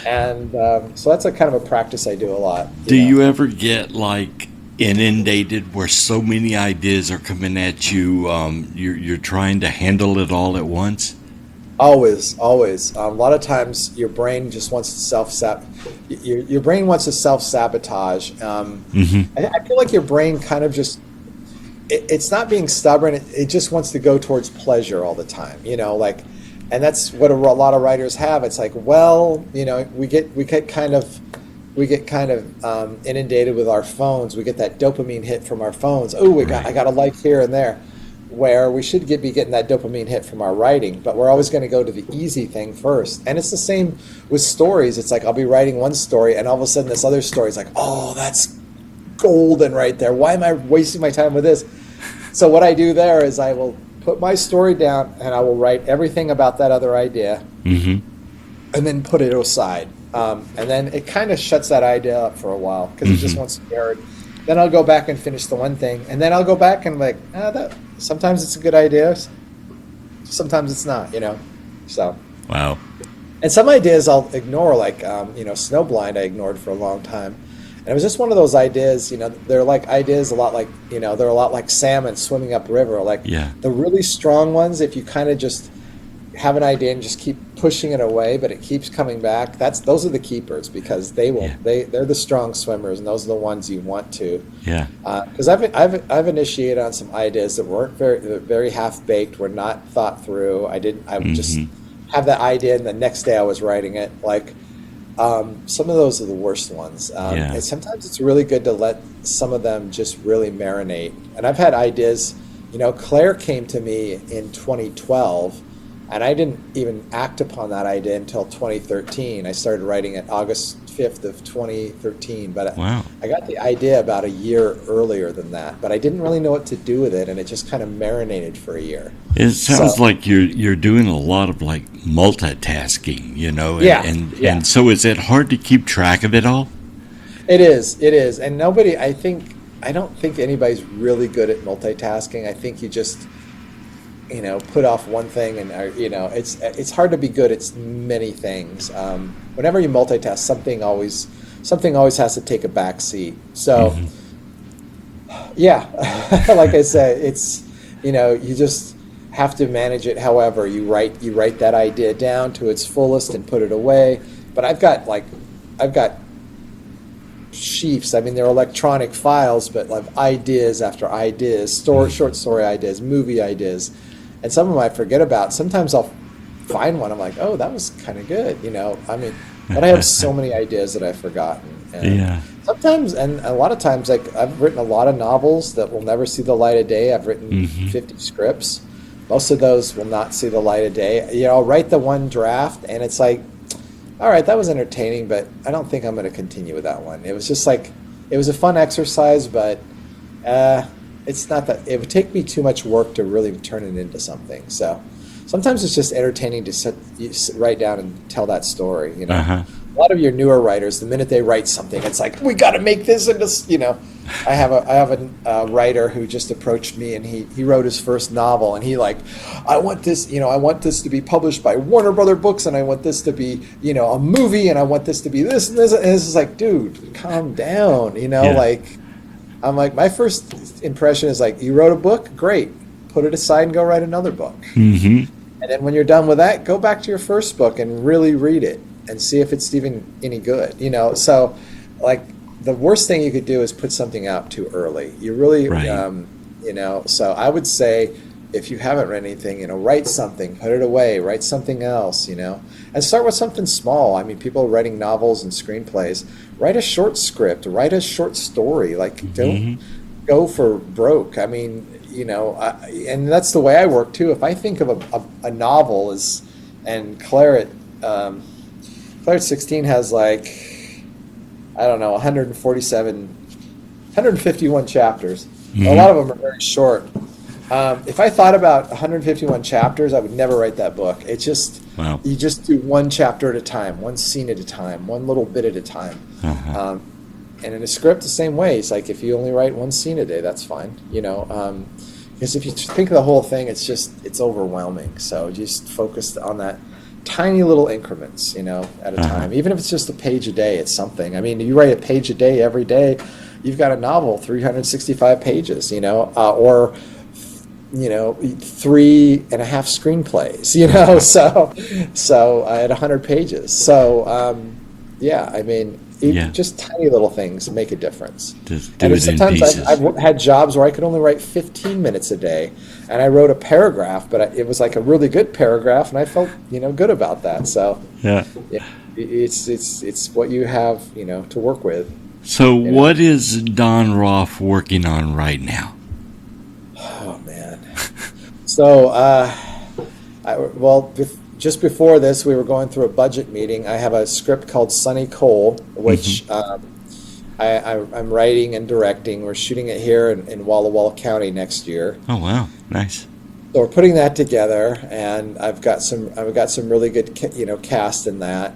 And so that's a kind of a practice I do a lot. Do you ever get like inundated where so many ideas are coming at you? You're trying to handle it all at once. Always. A lot of times your brain just wants to your brain wants to self-sabotage. I feel like your brain kind of just, it's not being stubborn. It just wants to go towards pleasure all the time, and that's what a lot of writers have. It's like, we get kind of inundated with our phones. We get that dopamine hit from our phones. Oh, I got a like here and there. Where we should be getting that dopamine hit from our writing, but we're always going to go to the easy thing first. And it's the same with stories. It's like I'll be writing one story, and all of a sudden this other story is like, oh, that's golden right there. Why am I wasting my time with this? So what I do there is I will put my story down, and I will write everything about that other idea, and then put it aside. And then it kind of shuts that idea up for a while because it just wants to be heard. Then I'll go back and finish the one thing, and then I'll go back and sometimes it's a good idea, sometimes it's not, So. Wow. And some ideas I'll ignore, like Snowblind I ignored for a long time, and it was just one of those ideas. They're like ideas a lot like they're a lot like salmon swimming upriver. Like the really strong ones, if you kind of just have an idea and just keep pushing it away, but it keeps coming back. Those are the keepers, because they're the strong swimmers, and those are the ones you want to. Yeah. Because I've initiated on some ideas that weren't very half baked, were not thought through. I would just have that idea, and the next day I was writing it. Like some of those are the worst ones. And sometimes it's really good to let some of them just really marinate. And I've had ideas. Claire came to me in 2012. And I didn't even act upon that idea until 2013. I started writing it August 5th of 2013, but Wow. I got the idea about a year earlier than that, but I didn't really know what to do with it, and it just kind of marinated for a year. It sounds So, like you're doing a lot of like multitasking, you know, yeah, yeah. and so is it hard to keep track of it all? It is. And I don't think anybody's really good at multitasking. I think you just, put off one thing and, it's hard to be good at many things. Whenever you multitask, something always has to take a back seat. So, yeah, like I said, it's, you just have to manage it. However, you write that idea down to its fullest and put it away. But I've got sheafs. I mean, they're electronic files, but like ideas after ideas, short story ideas, movie ideas, and some of them I forget about. Sometimes I'll find one. I'm like, oh, that was kind of good, I mean, but I have so many ideas that I've forgotten. And Yeah. sometimes, and a lot of times, like I've written a lot of novels that will never see the light of day. I've written 50 scripts. Most of those will not see the light of day. I'll write the one draft, and it's like, all right, that was entertaining, but I don't think I'm going to continue with that one. It was just like, it was a fun exercise, but it's not that, it would take me too much work to really turn it into something. So sometimes it's just entertaining to write down and tell that story, Uh-huh. A lot of your newer writers, the minute they write something, it's like, we got to make this into, I have a writer who just approached me, and he wrote his first novel, and he like, I want this to be published by Warner Brother Books, and I want this to be, a movie, and I want this to be this and this, and this is like, dude, calm down, Yeah. like, I'm like, my first impression is like, you wrote a book, great, put it aside and go write another book. Mm-hmm. And then when you're done with that, go back to your first book and really read it and see if it's even any good, So, like, the worst thing you could do is put something out too early. You really, Right. So I would say, if you haven't read anything, write something, put it away, write something else, and start with something small. I mean, people are writing novels and screenplays. Write a short script, write a short story. Like, don't go for broke. I mean, and that's the way I work too. If I think of a novel and Claret 16 has like, I don't know, 151 chapters. A lot of them are very short. If I thought about 151 chapters, I would never write that book. It's just, Wow. you just do one chapter at a time, one scene at a time, one little bit at a time. Uh-huh. And in a script, the same way. It's like, if you only write one scene a day, that's fine. Because if you think of the whole thing, it's overwhelming. So just focus on that tiny little increments, at a time. Even if it's just a page a day, it's something. I mean, you write a page a day every day, you've got a novel, 365 pages, or 3.5 screenplays, so at 100 pages. So, yeah, I mean, Yeah. just tiny little things make a difference. Just do And it in sometimes pieces. I've had jobs where I could only write 15 minutes a day, and I wrote a paragraph, but it was like a really good paragraph, and I felt, good about that. So, Yeah. yeah, it's what you have, to work with. So what is Don Roff working on right now? Oh man. So, just before this, we were going through a budget meeting. I have a script called Sunny Cole, which I'm writing and directing. We're shooting it here in Walla Walla County next year. Oh, wow. Nice. So we're putting that together, and I've got some really good cast in that.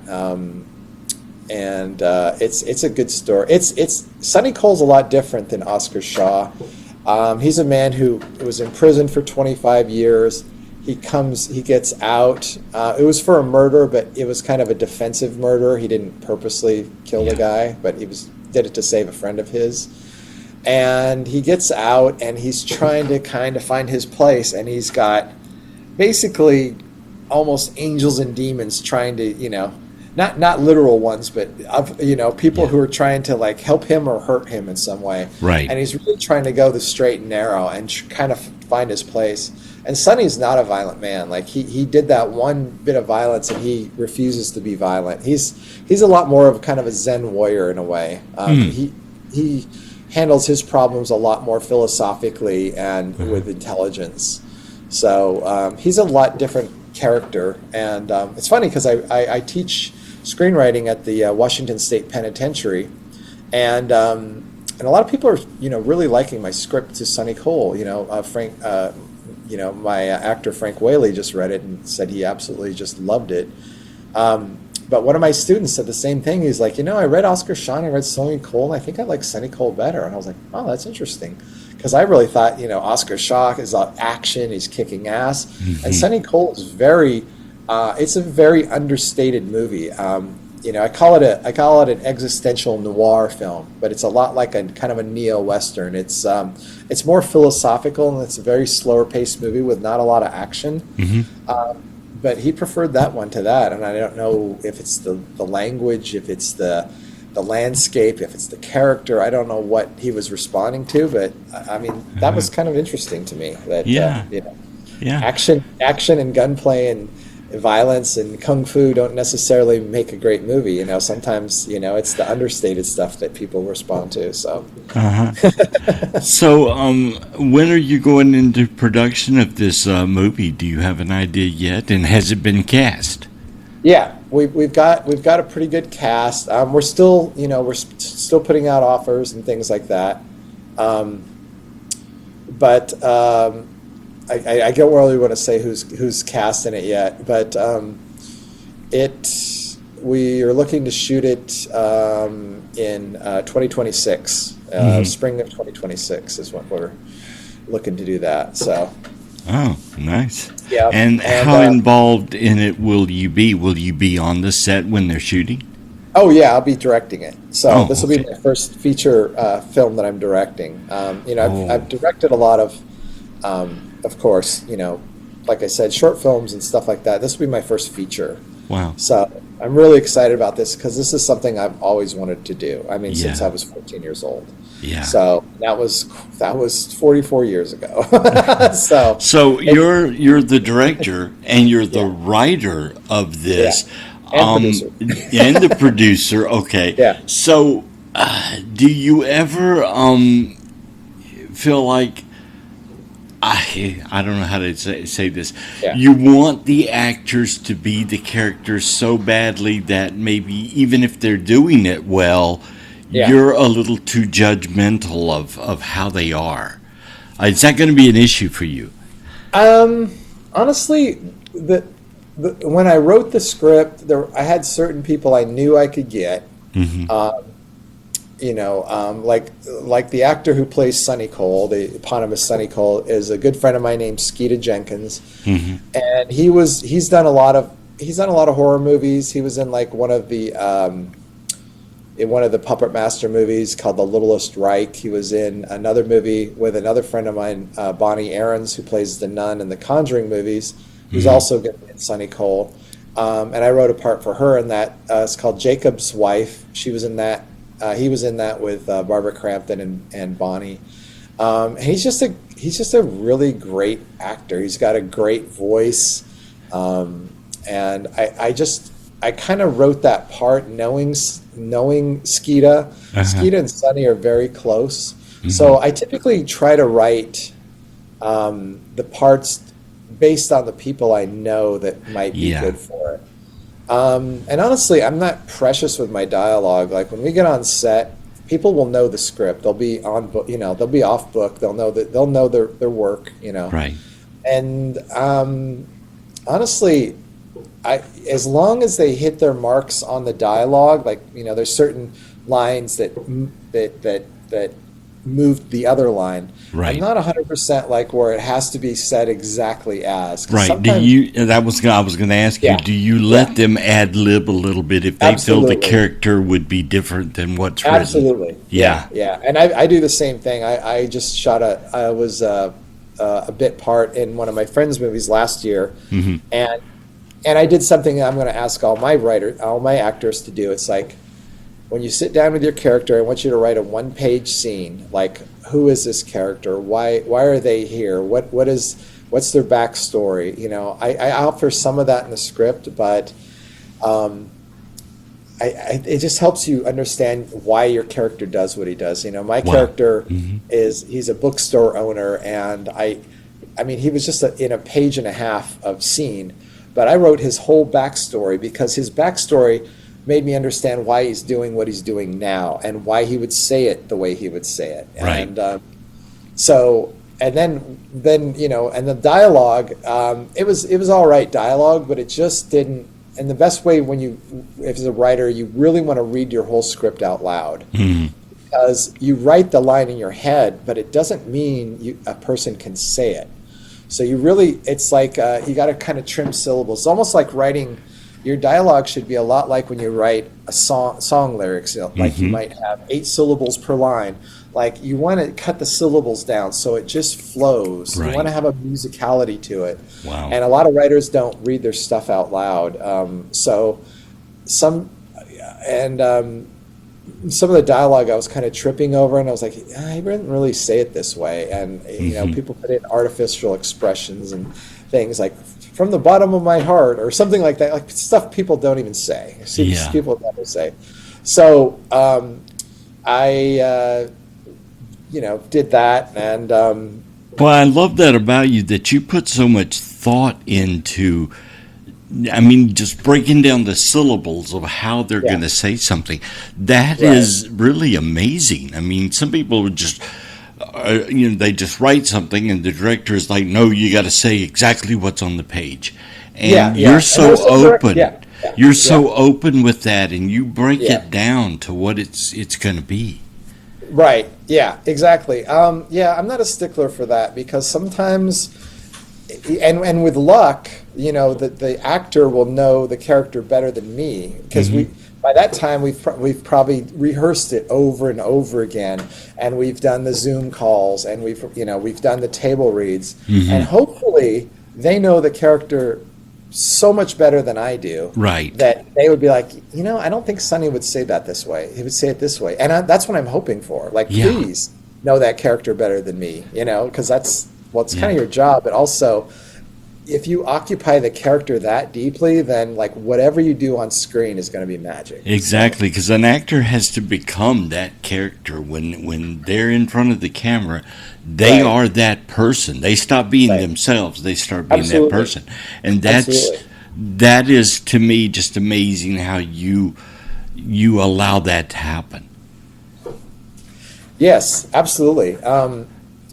It's a good story. It's Sunny Cole's a lot different than Oscar Shaw. He's a man who was in prison for 25 years. He gets out. It was for a murder, but it was kind of a defensive murder. He didn't purposely kill the guy, but did it to save a friend of his. And he gets out, and he's trying to kind of find his place, and he's got basically almost angels and demons trying to, not literal ones, but people who are trying to like help him or hurt him in some way. Right. And he's really trying to go the straight and narrow and kind of find his place. And Sonny's not a violent man. Like he did that one bit of violence, and he refuses to be violent. He's a lot more of kind of a Zen warrior in a way. He handles his problems a lot more philosophically and with intelligence. So he's a lot different character. And it's funny because I teach screenwriting at the Washington State Penitentiary, and a lot of people are really liking my script to Sonny Cole. Frank, my actor Frank Whaley just read it and said he absolutely just loved it. But one of my students said the same thing. He's like, I read Oscar Shawn, I read Sonny Cole, and I think I like Sonny Cole better. And I was like, oh, that's interesting. Because I really thought, Oscar Shawn is action, he's kicking ass. Mm-hmm. And Sonny Cole is it's a very understated movie. I call it an existential noir film, but it's a lot like a kind of a neo-Western. It's more philosophical, and it's a very slower paced movie with not a lot of action. Mm-hmm. But he preferred that one to that, and I don't know if it's the language, if it's the landscape, if it's the character. I don't know what he was responding to, but I mean that was kind of interesting to me. That action and gunplay and violence and kung fu don't necessarily make a great movie. Sometimes it's the understated stuff that people respond to. So, So, when are you going into production of this movie? Do you have an idea yet? And has it been cast? Yeah, we've got a pretty good cast. We're still still putting out offers and things like that. But I don't really want to say who's cast in it yet, but we are looking to shoot it in 2026. Spring of 2026 is what we're looking to do that. So. Oh, nice. Yeah. And how involved in it will you be? Will you be on the set when they're shooting? Oh yeah, I'll be directing it. So this will be my first feature film that I'm directing. I've directed a lot of course, like I said, short films and stuff like that. This will be my first feature. Wow. So I'm really excited about this because this is something I've always wanted to do. I mean, since I was 14 years old. Yeah. So that was 44 years ago. So you're the director and you're the writer of this. Yeah. And producer. And the producer. Okay. Yeah. So do you ever feel like I don't know how to say this. Yeah. You want the actors to be the characters so badly that maybe even if they're doing it well, you're a little too judgmental of how they are. Is that going to be an issue for you? Honestly, when I wrote the script, I had certain people I knew I could get. Mm-hmm. Like the actor who plays Sonny Cole, the eponymous Sonny Cole, is a good friend of mine named Skeeta Jenkins, mm-hmm. and he's done a lot of horror movies. He was in like one of the Puppet Master movies called The Littlest Reich. He was in another movie with another friend of mine, Bonnie Aarons, who plays the nun in the Conjuring movies, who's mm-hmm. also good in Sonny Cole, and I wrote a part for her in that. It's called Jacob's Wife. She was in that. He was in that with Barbara Crampton and Bonnie. He's just a really great actor. He's got a great voice, and I kind of wrote that part knowing Skeeta. Uh-huh. Skeeta and Sonny are very close, mm-hmm. so I typically try to write the parts based on the people I know that might be good for it. And honestly, I'm not precious with my dialogue. Like when we get on set, people will know the script. They'll be on book, they'll be off book. They'll know their work, Right. And honestly, as long as they hit their marks on the dialogue, like there's certain lines that moved the other line. Right. I'm not 100% like where it has to be said exactly as. Right. I was going to ask you. Do you let them ad lib a little bit if they feel the character would be different than what's written? Absolutely. Yeah. And I do the same thing. I just shot a bit part in one of my friends' movies last year, mm-hmm. and I did something I'm going to ask all my actors to do. It's like, when you sit down with your character, I want you to write a one-page scene. Like, who is this character? Why are they here? What's their backstory? I offer some of that in the script, but it just helps you understand why your character does what he does. My character mm-hmm. he's a bookstore owner, and I mean he was just in a page and a half of scene. but I wrote his whole backstory because his backstory made me understand why he's doing what he's doing now and why he would say it the way he would say it. Right. And so, and then and the dialogue, it was all right dialogue, but it just didn't. And the best way if as a writer, you really want to read your whole script out loud. Because you write the line in your head, but it doesn't mean a person can say it. So it's like you got to kind of trim syllables. It's almost like writing. Your dialogue should be a lot like when you write a song lyrics. Like you might have 8 syllables per line. Like you want to cut the syllables down so it just flows. Right. You want to have a musicality to it. Wow. And a lot of writers don't read their stuff out loud. So some of the dialogue I was kind of tripping over, and I was like, I didn't really say it this way. And people put in artificial expressions and things like from the bottom of my heart or something like that, like stuff people don't even say. People never say. So I did that, and well, I love that about you, that you put so much thought into, just breaking down the syllables of how they're going to say something. That is really amazing. Some people would just, they just write something, and the director is like, no, you got to say exactly what's on the page. And you're so open. You're so open with that, and you break it down to what it's going to be. Right. Yeah, exactly. I'm not a stickler for that because sometimes, and with luck, the actor will know the character better than me because by that time we've probably rehearsed it over and over again, and we've done the Zoom calls, and we've done the table reads, and hopefully they know the character so much better than I do, right? That they would be like, I don't think Sonny would say that this way. He would say it this way, and that's what I'm hoping for. Like, please know that character better than me, because it's kind of your job. But also, if you occupy the character that deeply, then like whatever you do on screen is going to be magic. Exactly, because an actor has to become that character when they're in front of the camera. They are that person. They stop being themselves. They start being that person. And that is to me just amazing how you allow that to happen. Yes, absolutely. And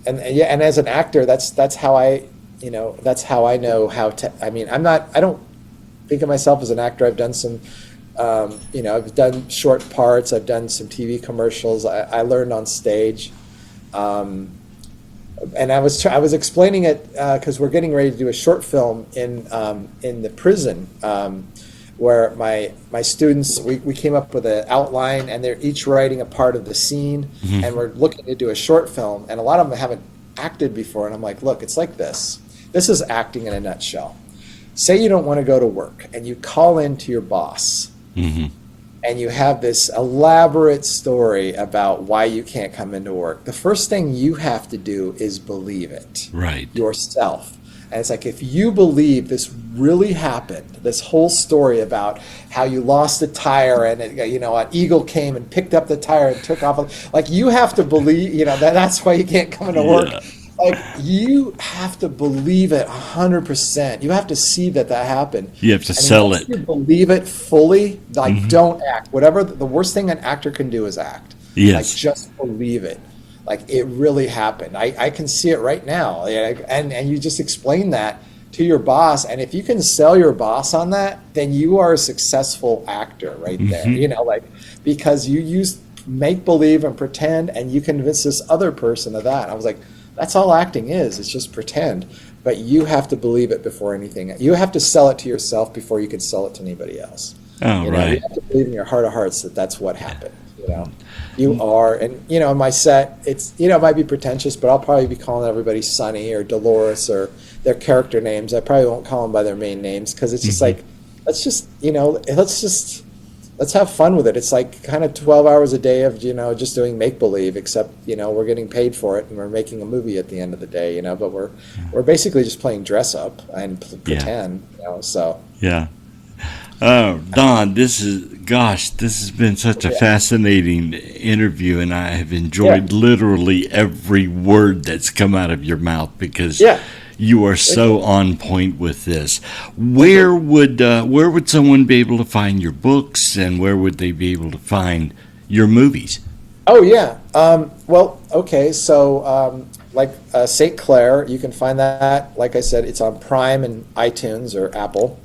as an actor, that's how I know how to. I don't think of myself as an actor. I've done some I've done short parts. I've done some TV commercials. I learned on stage. And I was explaining it because we're getting ready to do a short film in the prison where my students, we came up with an outline, and they're each writing a part of the scene, and we're looking to do a short film, and a lot of them haven't acted before, and I'm like, look, it's like this. This is acting in a nutshell. Say you don't want to go to work, and you call in to your boss, and you have this elaborate story about why you can't come into work. The first thing you have to do is believe it. Right. Yourself. And it's like, if you believe this really happened, this whole story about how you lost a tire and an eagle came and picked up the tire and took off, like you have to believe, that's why you can't come into work. Like you have to believe it 100%. You have to see that happened. You have to sell it. You believe it fully. Like don't act. Whatever the worst thing an actor can do is act. Yes. Like just believe it. Like it really happened. I can see it right now. And you just explain that to your boss. And if you can sell your boss on that, then you are a successful actor right there. Because you use make believe and pretend, and you convince this other person of that. I was like, that's all acting is. It's just pretend. But you have to believe it before anything. You have to sell it to yourself before you can sell it to anybody else. Oh, right. You have to believe in your heart of hearts that that's what happened. You are, and in my set, it's it might be pretentious, but I'll probably be calling everybody Sonny or Dolores or their character names. I probably won't call them by their main names because it's just like, let's have fun with it. It's like kind of 12 hours a day of just doing make believe, except we're getting paid for it and we're making a movie at the end of the day. But we're basically just playing dress up and pretend. So yeah. Oh, Don, this has been such a fascinating interview, and I have enjoyed literally every word that's come out of your mouth because You are so on point with this. Where would someone be able to find your books, and where would they be able to find your movies? Oh yeah. Well, okay. So, like Saint Clair, you can find that. Like I said, it's on Prime and iTunes or Apple,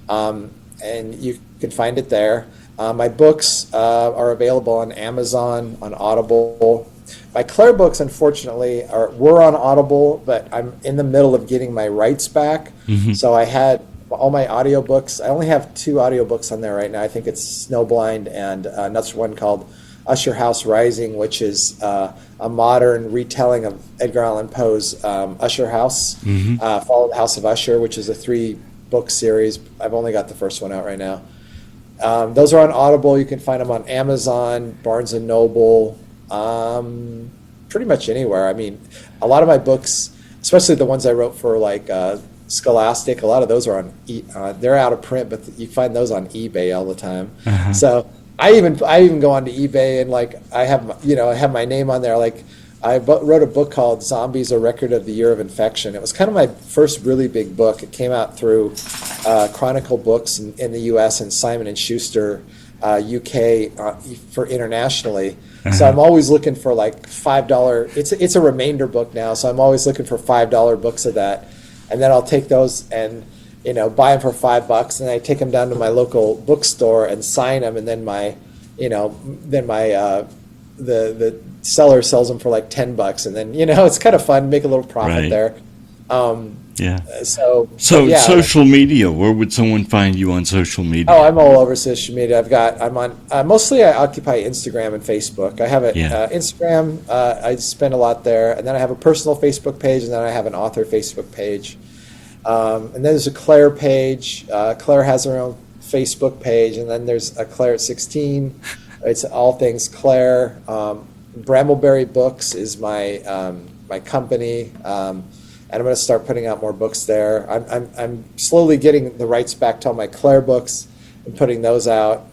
and you can find it there. My books are available on Amazon, on Audible. My Claire books, unfortunately, were on Audible, but I'm in the middle of getting my rights back. So I had all my audiobooks. I only have two audiobooks on there right now. I think it's Snowblind and another one called Usher House Rising, which is a modern retelling of Edgar Allan Poe's Usher House, Follow the House of Usher, which is a 3-book series. I've only got the first one out right now. Those are on Audible. You can find them on Amazon, Barnes and Noble, pretty much anywhere. I mean, a lot of my books, especially the ones I wrote for like Scholastic, a lot of those are they're out of print, but you find those on eBay all the time. So I even go onto eBay and like I have my name on there. Like I wrote a book called Zombies: A Record of the Year of Infection. It was kind of my first really big book. It came out through Chronicle Books in the U.S. and Simon and Schuster UK for internationally. So I'm always looking for like $5. It's a remainder book now, so I'm always looking for $5 books of that, and then I'll take those and buy them for $5, and I take them down to my local bookstore and sign them, and then the seller sells them for like $10, and then it's kind of fun, make a little profit there. So yeah. Social media, where would someone find you on social media? Oh, I'm all over social media. I'm on mostly I occupy Instagram and Facebook. I have Instagram. I spend a lot there, and then I have a personal Facebook page, and then I have an author Facebook page. And then there's a Claire page. Claire has her own Facebook page, and then there's a Claire at 16. It's all things Claire. Brambleberry Books is my my company, and I'm going to start putting out more books there. I'm slowly getting the rights back to all my Claire books and putting those out.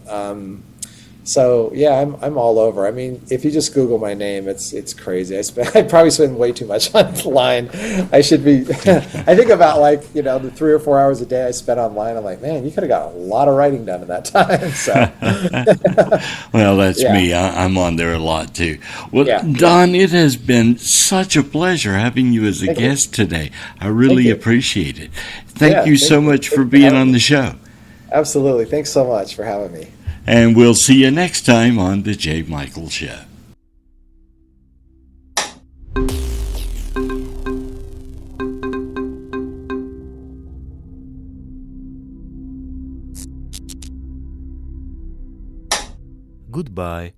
So yeah, I'm all over. I mean, if you just Google my name, it's crazy. I probably spend way too much online. I should be. I think about the 3 or 4 hours a day I spent online. I'm like, man, you could have got a lot of writing done in that time. So. Well, that's me. I'm on there a lot too. Well, Don, it has been such a pleasure having you as a guest today. I really appreciate it. Thank you so much for being on the show. Absolutely. Thanks so much for having me. And we'll see you next time on The J. Michael Show. Goodbye.